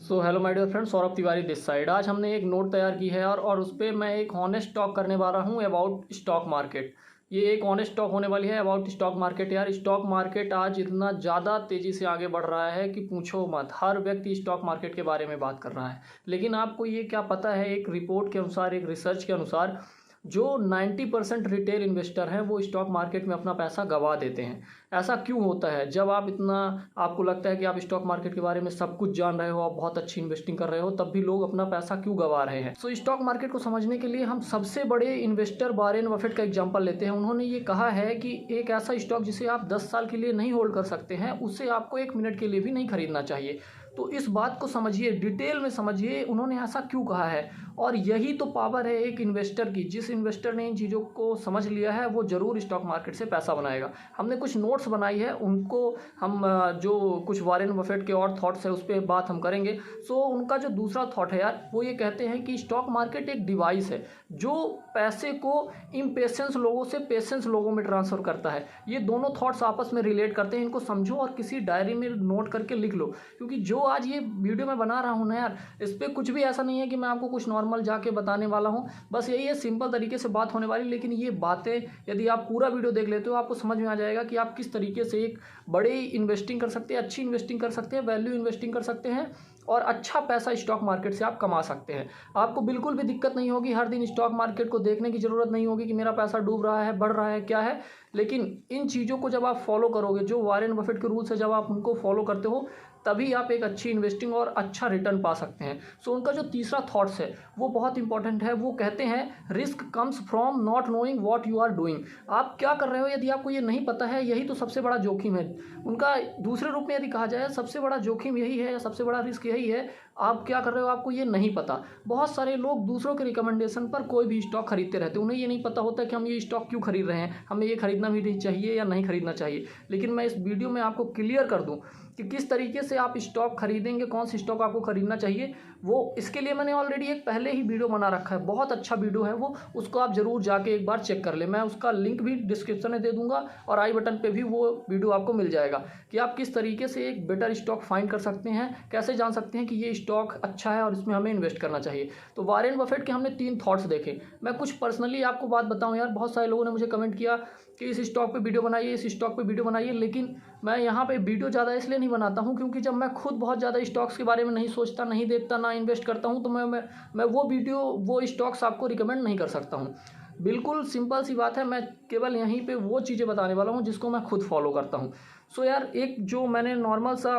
So hello my dear friends, Saurabh Tiwari this side. आज हमने एक नोट तैयार की है और उस पर मैं एक ऑनेस्ट टॉक करने वाला हूँ अबाउट स्टॉक मार्केट। ये एक ऑनेस्ट टॉक होने वाली है अबाउट स्टॉक मार्केट। यार, स्टॉक मार्केट आज इतना ज़्यादा तेज़ी से आगे बढ़ रहा है कि पूछो मत। हर व्यक्ति स्टॉक मार्केट के बारे में बात कर रहा है, लेकिन आपको ये क्या पता है, एक रिपोर्ट के अनुसार, एक रिसर्च के अनुसार, जो 90% रिटेल इन्वेस्टर हैं वो स्टॉक मार्केट में अपना पैसा गंवा देते हैं। ऐसा क्यों होता है? जब आप इतना, आपको लगता है कि आप स्टॉक मार्केट के बारे में सब कुछ जान रहे हो, आप बहुत अच्छी इन्वेस्टिंग कर रहे हो, तब भी लोग अपना पैसा क्यों गंवा रहे हैं? सो स्टॉक मार्केट को समझने के लिए हम सबसे बड़े इन्वेस्टर वॉरेन बफेट का एग्जांपल लेते हैं। उन्होंने ये कहा है कि एक ऐसा स्टॉक जिसे आप 10 साल के लिए नहीं होल्ड कर सकते हैं, उसे आपको 1 मिनट के लिए भी नहीं खरीदना चाहिए। तो इस बात को समझिए, डिटेल में समझिए उन्होंने ऐसा क्यों कहा है। और यही तो पावर है एक इन्वेस्टर की। जिस इन्वेस्टर ने इन चीज़ों को समझ लिया है वो ज़रूर स्टॉक मार्केट से पैसा बनाएगा। हमने कुछ नोट्स बनाई है, उनको हम जो कुछ वॉरेन बफेट के और थॉट्स है उस पर बात हम करेंगे। सो उनका जो दूसरा थॉट है यार, वो ये कहते हैं कि स्टॉक मार्केट एक डिवाइस है जो पैसे को इम्पेशेंस लोगों से पेशेंस लोगों में ट्रांसफ़र करता है। ये दोनों थॉट्स आपस में रिलेट करते हैं। इनको समझो और किसी डायरी में नोट करके लिख लो, क्योंकि जो आज ये वीडियो मैं बना रहा हूँ ना यार, इस पर कुछ भी ऐसा नहीं है कि मैं आपको कुछ नॉर्मल जाके बताने वाला हूँ। बस यही है, सिंपल तरीके से बात होने वाली। लेकिन ये बातें यदि आप पूरा वीडियो देख लेते हो, आपको समझ में आ जाएगा कि आप किस तरीके से एक बड़े इन्वेस्टिंग कर सकते हैं, अच्छी इन्वेस्टिंग कर सकते हैं, वैल्यू इन्वेस्टिंग कर सकते हैं और अच्छा पैसा स्टॉक मार्केट से आप कमा सकते हैं। आपको बिल्कुल भी दिक्कत नहीं होगी, हर दिन स्टॉक मार्केट को देखने की ज़रूरत नहीं होगी कि मेरा पैसा डूब रहा है, बढ़ रहा है, क्या है। लेकिन इन चीज़ों को जब आप फॉलो करोगे, जो वॉरेन बफेट के रूल्स है, जब आप उनको फॉलो करते हो, तभी आप एक अच्छी इन्वेस्टिंग और अच्छा रिटर्न पा सकते हैं। सो उनका जो तीसरा थॉट्स है वो बहुत इंपॉर्टेंट है। वो कहते हैं risk comes from not knowing what you are doing. आप क्या कर रहे हो यदि आपको ये नहीं पता है, यही तो सबसे बड़ा जोखिम है। उनका दूसरे रूप में यदि कहा जाए, सबसे बड़ा जोखिम यही है, सबसे बड़ा रिस्क यही है, आप क्या कर रहे हो आपको ये नहीं पता। बहुत सारे लोग दूसरों के रिकमेंडेशन पर कोई भी स्टॉक खरीदते रहते हैं। उन्हें ये नहीं पता होता कि हम ये स्टॉक क्यों खरीद रहे हैं, हमें ये खरीदना भी नहीं चाहिए या नहीं खरीदना चाहिए। लेकिन मैं इस वीडियो में आपको क्लियर कर दूं कि किस तरीके से आप स्टॉक खरीदेंगे, कौन सी स्टॉक आपको खरीदना चाहिए। वो इसके लिए मैंने ऑलरेडी एक पहले ही वीडियो बना रखा है, बहुत अच्छा वीडियो है वो, उसको आप ज़रूर जाके एक बार चेक कर ले। मैं उसका लिंक भी डिस्क्रिप्शन में दे दूंगा और आई बटन पे भी वो वीडियो आपको मिल जाएगा कि आप किस तरीके से एक बेटर स्टॉक फाइंड कर सकते हैं, कैसे जान सकते हैं कि ये स्टॉक अच्छा है और इसमें हमें इन्वेस्ट करना चाहिए। तो वॉरेन बफेट के हमने 3 थॉट्स देखे। मैं कुछ पर्सनली आपको बात बताऊँ यार, बहुत सारे लोगों ने मुझे कमेंट किया कि इस स्टॉक पे वीडियो बनाइए, इस स्टॉक पे वीडियो बनाइए। लेकिन मैं यहाँ पे वीडियो ज़्यादा इसलिए नहीं बनाता हूँ क्योंकि जब मैं खुद बहुत ज़्यादा स्टॉक्स के बारे में नहीं सोचता, नहीं देखता, ना इन्वेस्ट करता हूँ, तो मैं वो वीडियो, वो स्टॉक्स आपको रिकमेंड नहीं कर सकता हूँ। बिल्कुल सिंपल सी बात है, मैं केवल यहीं पे वो चीज़ें बताने वाला हूँ जिसको मैं खुद फॉलो करता हूँ। सो यार, एक जो मैंने नॉर्मल सा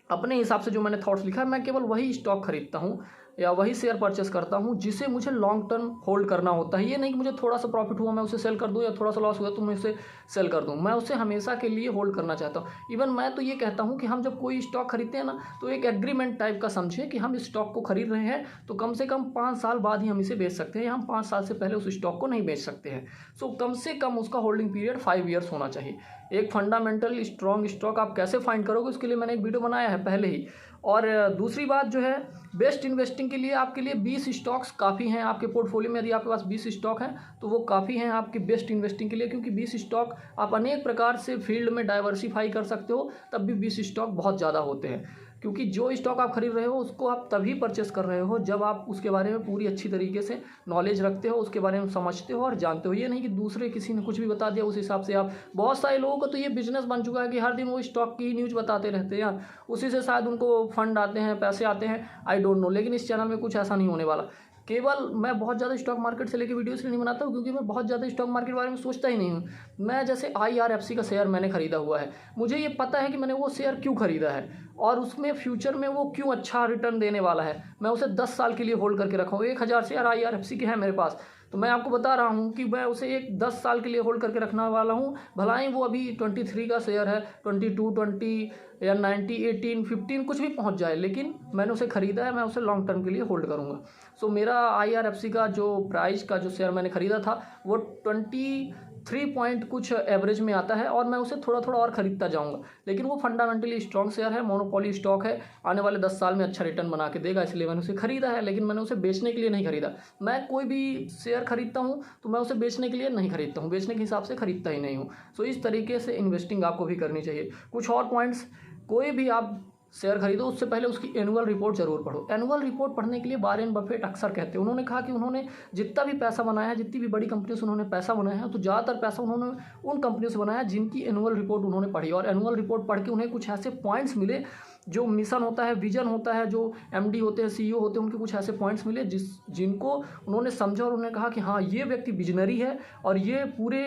अपने हिसाब से जो मैंने थॉट्स लिखा है, मैं केवल वही स्टॉक खरीदता हूँ या वही शेयर परचेस करता हूँ जिसे मुझे लॉन्ग टर्म होल्ड करना होता है। ये नहीं कि मुझे थोड़ा सा प्रॉफिट हुआ मैं उसे सेल कर दूँ, या थोड़ा सा लॉस हुआ तो मैं उसे सेल कर दूँ। मैं उसे हमेशा के लिए होल्ड करना चाहता हूँ। इवन मैं तो ये कहता हूँ कि हम जब कोई स्टॉक खरीदते हैं ना, तो एक एग्रीमेंट टाइप का समझें कि हम इस स्टॉक को खरीद रहे हैं तो कम से कम 5 साल बाद ही हम इसे बेच सकते हैं, या हम 5 साल से पहले उस स्टॉक को नहीं बेच सकते हैं। सो कम से कम उसका होल्डिंग पीरियड 5 ईयर्स होना चाहिए। एक फंडामेंटल स्ट्रॉन्ग स्टॉक आप कैसे फाइंड करोगे, उसके लिए मैंने एक वीडियो बनाया है पहले ही। और दूसरी बात जो है, बेस्ट इन्वेस्टिंग के लिए आपके लिए 20 स्टॉक्स काफ़ी हैं आपके पोर्टफोलियो में। यदि आपके पास 20 स्टॉक हैं तो वो काफ़ी हैं आपकी बेस्ट इन्वेस्टिंग के लिए, क्योंकि 20 स्टॉक आप अनेक प्रकार से फील्ड में डाइवर्सिफाई कर सकते हो, तब भी 20 स्टॉक बहुत ज़्यादा होते हैं। क्योंकि जो स्टॉक आप खरीद रहे हो उसको आप तभी परचेस कर रहे हो जब आप उसके बारे में पूरी अच्छी तरीके से नॉलेज रखते हो, उसके बारे में समझते हो और जानते हो। ये नहीं कि दूसरे किसी ने कुछ भी बता दिया उस हिसाब से आप, बहुत सारे लोगों को तो ये बिजनेस बन चुका है कि हर दिन वो स्टॉक की न्यूज़ बताते रहते हैं यार, उसी से शायद उनको फंड आते हैं, पैसे आते हैं, आई डोंट नो। लेकिन इस चैनल में कुछ ऐसा नहीं होने वाला। केवल मैं बहुत ज़्यादा स्टॉक मार्केट से लेकर वीडियो इसलिए नहीं बनाता हूँ क्योंकि मैं बहुत ज़्यादा स्टॉक मार्केट के बारे में सोचता ही नहीं हूँ। मैं जैसे IRFC का शेयर मैंने खरीदा हुआ है, मुझे ये पता है कि मैंने वो शेयर क्यों खरीदा है और उसमें फ्यूचर में वो क्यों अच्छा रिटर्न देने वाला है। मैं उसे 10 साल के लिए होल्ड करके रखा हूँ। 1000 शेयर IRFC के हैं मेरे पास, तो मैं आपको बता रहा हूँ कि मैं उसे एक 10 साल के लिए होल्ड करके रखने वाला हूँ। भला ही वो अभी 23 का शेयर है, 22, 20 या 90, 18, 15 कुछ भी पहुँच जाए, लेकिन मैंने उसे ख़रीदा है, मैं उसे लॉन्ग टर्म के लिए होल्ड करूँगा। सो मेरा IRFC का जो प्राइस का जो शेयर मैंने ख़रीदा था वो 23 पॉइंट कुछ एवरेज में आता है और मैं उसे थोड़ा थोड़ा और ख़रीदता जाऊंगा। लेकिन वो फंडामेंटली स्ट्रॉन्ग शेयर है, मोनोपोली स्टॉक है, आने वाले 10 साल में अच्छा रिटर्न बना के देगा, इसलिए मैंने उसे ख़रीदा है। लेकिन मैंने उसे बेचने के लिए नहीं ख़रीदा। मैं कोई भी शेयर खरीदता हूँ तो मैं उसे बेचने के लिए नहीं खरीदता हूँ, बेचने के हिसाब से ख़रीदता ही नहीं हूँ। सो इस तरीके से इन्वेस्टिंग आपको भी करनी चाहिए। कुछ और पॉइंट्स, कोई भी आप शेयर खरीदो उससे पहले उसकी एनुअल रिपोर्ट जरूर पढ़ो। एनुअल रिपोर्ट पढ़ने के लिए वॉरेन बफेट अक्सर कहते हैं, उन्होंने कहा कि उन्होंने जितना भी पैसा बनाया है, जितनी भी बड़ी कंपनी से उन्होंने पैसा बनाया है, तो ज़्यादातर पैसा उन्होंने उन कंपनियों से बनाया जिनकी एनुअल रिपोर्ट उन्होंने पढ़ी, और एनुअल रिपोर्ट पढ़ के उन्हें कुछ ऐसे पॉइंट्स मिले, जो मिशन होता है, विजन होता है, जो एमडी होते हैं, सीईओ होते हैं, उनके कुछ ऐसे पॉइंट्स मिले जिनको उन्होंने समझा और उन्होंने कहा कि हाँ ये व्यक्ति विजनरी है और ये पूरे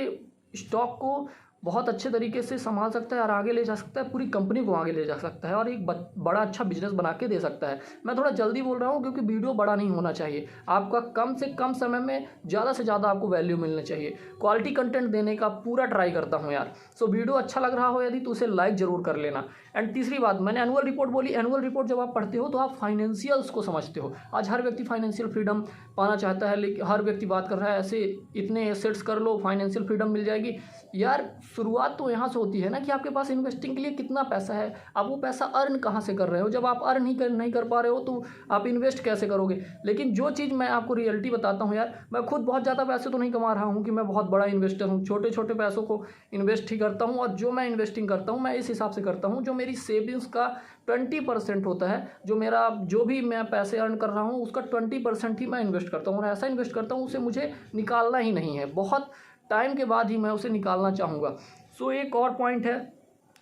स्टॉक को बहुत अच्छे तरीके से संभाल सकता है और आगे ले जा सकता है, पूरी कंपनी को आगे ले जा सकता है और एक बड़ा अच्छा बिजनेस बना के दे सकता है। मैं थोड़ा जल्दी बोल रहा हूँ क्योंकि वीडियो बड़ा नहीं होना चाहिए, आपका कम से कम समय में ज़्यादा से ज़्यादा आपको वैल्यू मिलना चाहिए। क्वालिटी कंटेंट देने का पूरा ट्राई करता हूँ यार। सो वीडियो अच्छा लग रहा हो यदि तो उसे लाइक ज़रूर कर लेना। एंड तीसरी बात, मैंने एनुअल रिपोर्ट बोली, एनुअल रिपोर्ट जब आप पढ़ते हो तो आप फाइनेंशियल्स को समझते हो। आज हर व्यक्ति फाइनेंशियल फ्रीडम पाना चाहता है, लेकिन हर व्यक्ति बात कर रहा है ऐसे इतने एसेट्स कर लो फाइनेंशियल फ्रीडम मिल जाएगी। यार शुरुआत तो यहाँ से होती है ना कि आपके पास इन्वेस्टिंग के लिए कितना पैसा है, आप वो पैसा अर्न कहाँ से कर रहे हो। जब आप अर्न नहीं कर पा रहे हो तो आप इन्वेस्ट कैसे करोगे। लेकिन जो चीज़ मैं आपको रियलिटी बताता हूँ यार, मैं खुद बहुत ज़्यादा पैसे तो नहीं कमा रहा हूँ कि मैं बहुत बड़ा इन्वेस्टर हूँ, छोटे छोटे पैसों को इन्वेस्ट ही करता हूँ। और जो मैं इन्वेस्टिंग करता हूँ मैं इस हिसाब से करता हूँ, जो मेरी सेविंग्स का 20% होता है, जो भी मैं पैसे अर्न कर रहा हूँ उसका 20% ही मैं इन्वेस्ट करता हूँ। और ऐसा इन्वेस्ट करता हूँ उसे मुझे निकालना ही नहीं है, बहुत टाइम के बाद ही मैं उसे निकालना चाहूँगा। सो एक और पॉइंट है,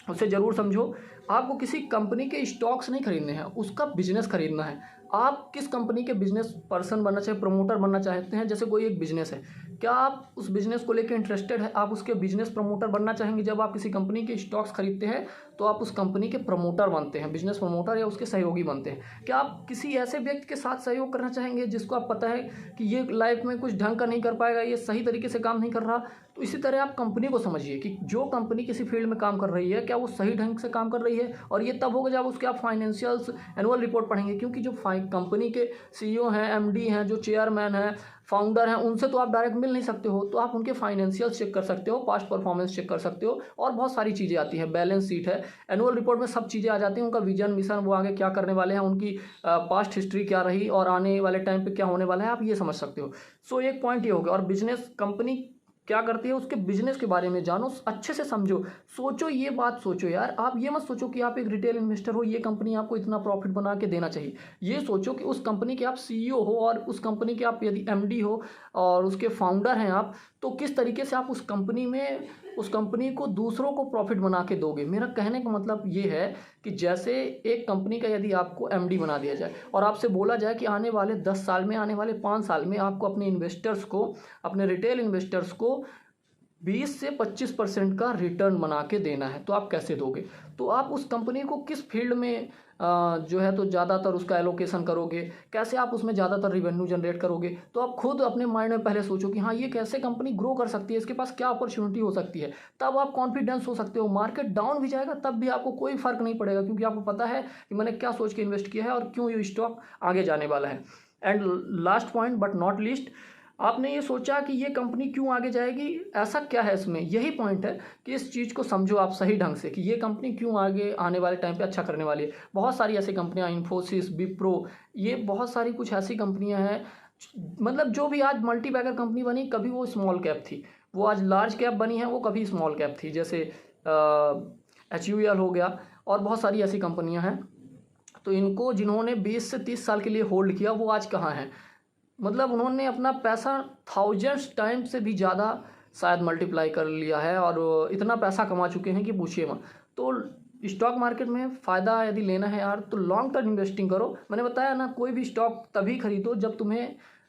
उसे ज़रूर समझो। आपको किसी कंपनी के स्टॉक्स नहीं खरीदने हैं, उसका बिजनेस खरीदना है। आप किस कंपनी के बिजनेस पर्सन बनना चाहे, प्रमोटर बनना चाहते हैं। जैसे कोई एक बिजनेस है, क्या आप उस बिजनेस को लेकर इंटरेस्टेड है, आप उसके बिजनेस प्रमोटर बनना चाहेंगे। जब आप किसी कंपनी के स्टॉक्स खरीदते हैं तो आप उस कंपनी के प्रमोटर बनते हैं, बिजनेस प्रमोटर या उसके सहयोगी बनते हैं। क्या आप किसी ऐसे व्यक्ति के साथ सहयोग करना चाहेंगे जिसको आप पता है कि ये लाइफ में कुछ ढंग का नहीं कर पाएगा, ये सही तरीके से काम नहीं कर रहा। तो इसी तरह आप कंपनी को समझिए कि जो कंपनी किसी फील्ड में काम कर रही है क्या वो सही ढंग से काम कर रही है। और ये तब होगा जब उसके आप फाइनेंशियल्स एनुअल रिपोर्ट पढ़ेंगे, क्योंकि जो कंपनी के सीईओ हैं, एमडी हैं, जो चेयरमैन हैं, फाउंडर हैं, उनसे तो आप डायरेक्ट मिल नहीं सकते हो, तो आप उनके फाइनेंशियल्स चेक कर सकते हो, पास्ट परफॉर्मेंस चेक कर सकते हो और बहुत सारी चीज़ें आती हैं। बैलेंस शीट है, एनुअल रिपोर्ट में सब चीज़ें आ जाती हैं, उनका विजन, मिशन, वो आगे क्या करने वाले हैं, उनकी पास्ट हिस्ट्री क्या रही और आने वाले टाइम पे क्या होने वाला है, आप ये समझ सकते हो। सो एक पॉइंट ये हो गया। और बिजनेस कंपनी क्या करती है उसके बिजनेस के बारे में जानो, अच्छे से समझो, सोचो, ये बात सोचो यार। आप ये मत सोचो कि आप एक रिटेल इन्वेस्टर हो, ये कंपनी आपको इतना प्रॉफिट बना के देना चाहिए। ये सोचो कि उस कंपनी के आप सीईओ हो और उस कंपनी के आप यदि एमडी हो और उसके फाउंडर हैं आप, तो किस तरीके से आप उस कंपनी को दूसरों को प्रॉफिट बना के दोगे। मेरा कहने का मतलब ये है कि जैसे एक कंपनी का यदि आपको एमडी बना दिया जाए और आपसे बोला जाए कि आने वाले 10 साल में, आने वाले 5 साल में आपको अपने इन्वेस्टर्स को, अपने रिटेल इन्वेस्टर्स को 20 से 25% का रिटर्न बना के देना है, तो आप कैसे दोगे। तो आप उस कंपनी को किस फील्ड में जो है तो ज़्यादातर उसका एलोकेशन करोगे, कैसे आप उसमें ज़्यादातर रिवेन्यू जनरेट करोगे। तो आप खुद अपने माइंड में पहले सोचो कि हाँ ये कैसे कंपनी ग्रो कर सकती है, इसके पास क्या अपॉर्चुनिटी हो सकती है। तब आप कॉन्फिडेंस हो सकते हो। मार्केट डाउन भी जाएगा तब भी आपको कोई फर्क नहीं पड़ेगा, क्योंकि आपको पता है कि मैंने क्या सोच के इन्वेस्ट किया है और क्यों ये स्टॉक आगे जाने वाला है। And last point but not least, आपने ये सोचा कि ये कंपनी क्यों आगे जाएगी, ऐसा क्या है इसमें। यही पॉइंट है कि इस चीज़ को समझो आप सही ढंग से कि ये कंपनी क्यों आगे आने वाले टाइम पे अच्छा करने वाली है। बहुत सारी ऐसी कंपनियां, इन्फोसिस, विप्रो, ये बहुत सारी कुछ ऐसी कंपनियां हैं, मतलब जो भी आज मल्टी बैगर कंपनी बनी, कभी वो स्मॉल कैप थी, वो आज लार्ज कैप बनी है, वो कभी स्मॉल कैप थी। जैसे HUL हो गया और बहुत सारी ऐसी कंपनियाँ हैं। तो इनको जिन्होंने 20 से 30 साल के लिए होल्ड किया वो आज कहाँ हैं, मतलब उन्होंने अपना पैसा 1000 टाइम से भी ज़्यादा शायद मल्टीप्लाई कर लिया है और इतना पैसा कमा चुके हैं कि पूछिए मत। तो स्टॉक मार्केट में फ़ायदा यदि लेना है यार तो लॉन्ग टर्म इन्वेस्टिंग करो। मैंने बताया ना, कोई भी स्टॉक तभी खरीदो जब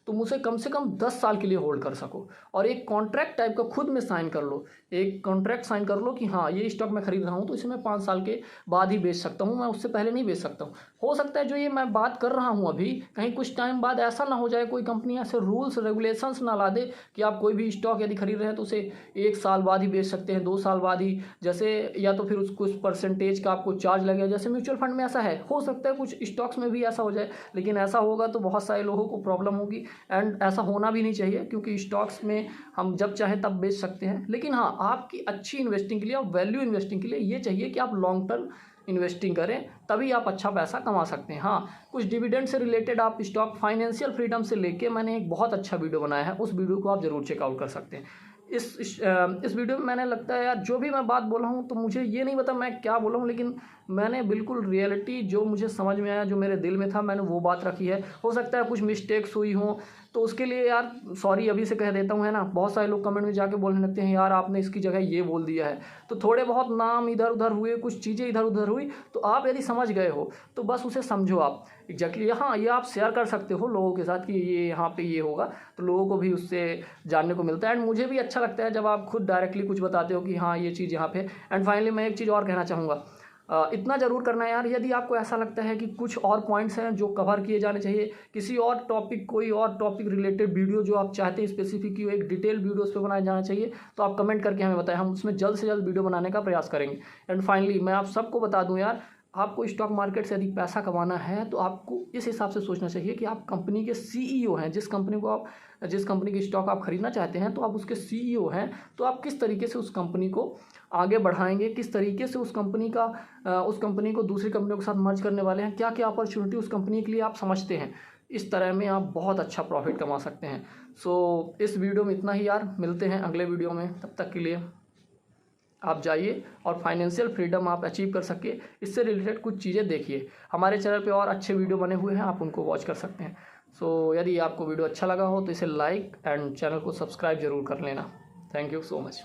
तुम उसे कम से कम 10 साल के लिए होल्ड कर सको। और एक कॉन्ट्रैक्ट टाइप का खुद में साइन कर लो, एक कॉन्ट्रैक्ट साइन कर लो कि हाँ ये स्टॉक मैं खरीद रहा हूँ तो इसे मैं 5 साल के बाद ही बेच सकता हूँ, मैं उससे पहले नहीं बेच सकता हूँ। हो सकता है जो ये मैं बात कर रहा हूँ अभी, कहीं कुछ टाइम बाद ऐसा ना हो जाए, कोई कंपनी ऐसे रूल्स रेगुलेशंस ना ला दे कि आप कोई भी स्टॉक यदि खरीद रहे हैं तो उसे 1 साल बाद ही बेच सकते हैं, 2 साल बाद ही, जैसे या तो फिर उसको कुछ परसेंटेज का आपको चार्ज लगेगा। जैसे म्यूचुअल फंड में ऐसा है, हो सकता है कुछ स्टॉक्स में भी ऐसा हो जाए, लेकिन ऐसा होगा तो बहुत सारे लोगों को प्रॉब्लम होगी एंड ऐसा होना भी नहीं चाहिए, क्योंकि स्टॉक्स में हम जब चाहे तब बेच सकते हैं। लेकिन हाँ, आपकी अच्छी इन्वेस्टिंग के लिए और वैल्यू इन्वेस्टिंग के लिए ये चाहिए कि आप लॉन्ग टर्म इन्वेस्टिंग करें, तभी आप अच्छा पैसा कमा सकते हैं। हाँ, कुछ डिविडेंड से रिलेटेड आप स्टॉक फाइनेंशियल फ्रीडम से लेके मैंने एक बहुत अच्छा वीडियो बनाया है, उस वीडियो को आप ज़रूर चेकआउट कर सकते हैं। इस वीडियो में मैंने लगता है यार जो भी मैं बात बोला हूँ तो मुझे ये नहीं पता मैं क्या बोला हूँ, लेकिन मैंने बिल्कुल रियलिटी जो मुझे समझ में आया, जो मेरे दिल में था, मैंने वो बात रखी है। हो सकता है कुछ मिस्टेक्स हुई हों, तो उसके लिए यार सॉरी अभी से कह देता हूँ, है ना। बहुत सारे लोग कमेंट में जाके बोलने लगते हैं यार आपने इसकी जगह ये बोल दिया है, तो थोड़े बहुत नाम इधर उधर हुए, कुछ चीज़ें इधर उधर हुई, तो आप यदि समझ गए हो तो बस उसे समझो आप एग्जैक्टली। हाँ, ये आप शेयर कर सकते हो लोगों के साथ कि ये यहाँ पे ये होगा, तो लोगों को भी उससे जानने को मिलता है। एंड मुझे भी अच्छा लगता है जब आप खुद डायरेक्टली कुछ बताते हो कि हाँ ये चीज़ यहाँ पे। एंड फाइनली मैं एक चीज़ और कहना चाहूँगा, इतना ज़रूर करना है यार, यदि आपको ऐसा लगता है कि कुछ और पॉइंट्स हैं जो कवर किए जाने चाहिए, किसी और टॉपिक, कोई और टॉपिक रिलेटेड वीडियो जो आप चाहते हैं स्पेसिफिक की एक डिटेल वीडियो उस पर बनाया जाना चाहिए, तो आप कमेंट करके हमें बताएं, हम उसमें जल्द से जल्द वीडियो बनाने का प्रयास करेंगे। एंड फाइनली मैं आप सबको बता दूं यार, आपको स्टॉक मार्केट से यदि पैसा कमाना है तो आपको इस हिसाब से सोचना चाहिए कि आप कंपनी के सीईओ हैं, जिस कंपनी की स्टॉक आप खरीदना चाहते हैं तो आप उसके सीईओ हैं, तो आप किस तरीके से उस कंपनी को आगे बढ़ाएंगे, किस तरीके से उस कंपनी को दूसरी कंपनियों के साथ मर्ज करने वाले हैं, क्या क्या अपॉर्चुनिटी उस कंपनी के लिए आप समझते हैं। इस तरह में आप बहुत अच्छा प्रॉफिट कमा सकते हैं। सो इस वीडियो में इतना ही यार, मिलते हैं अगले वीडियो में, तब तक के लिए आप जाइए और फाइनेंशियल फ्रीडम आप अचीव कर सके, इससे रिलेटेड कुछ चीज़ें देखिए। हमारे चैनल पे और अच्छे वीडियो बने हुए हैं, आप उनको वॉच कर सकते हैं। सो यदि आपको वीडियो अच्छा लगा हो तो इसे लाइक एंड चैनल को सब्सक्राइब जरूर कर लेना। Thank you so much.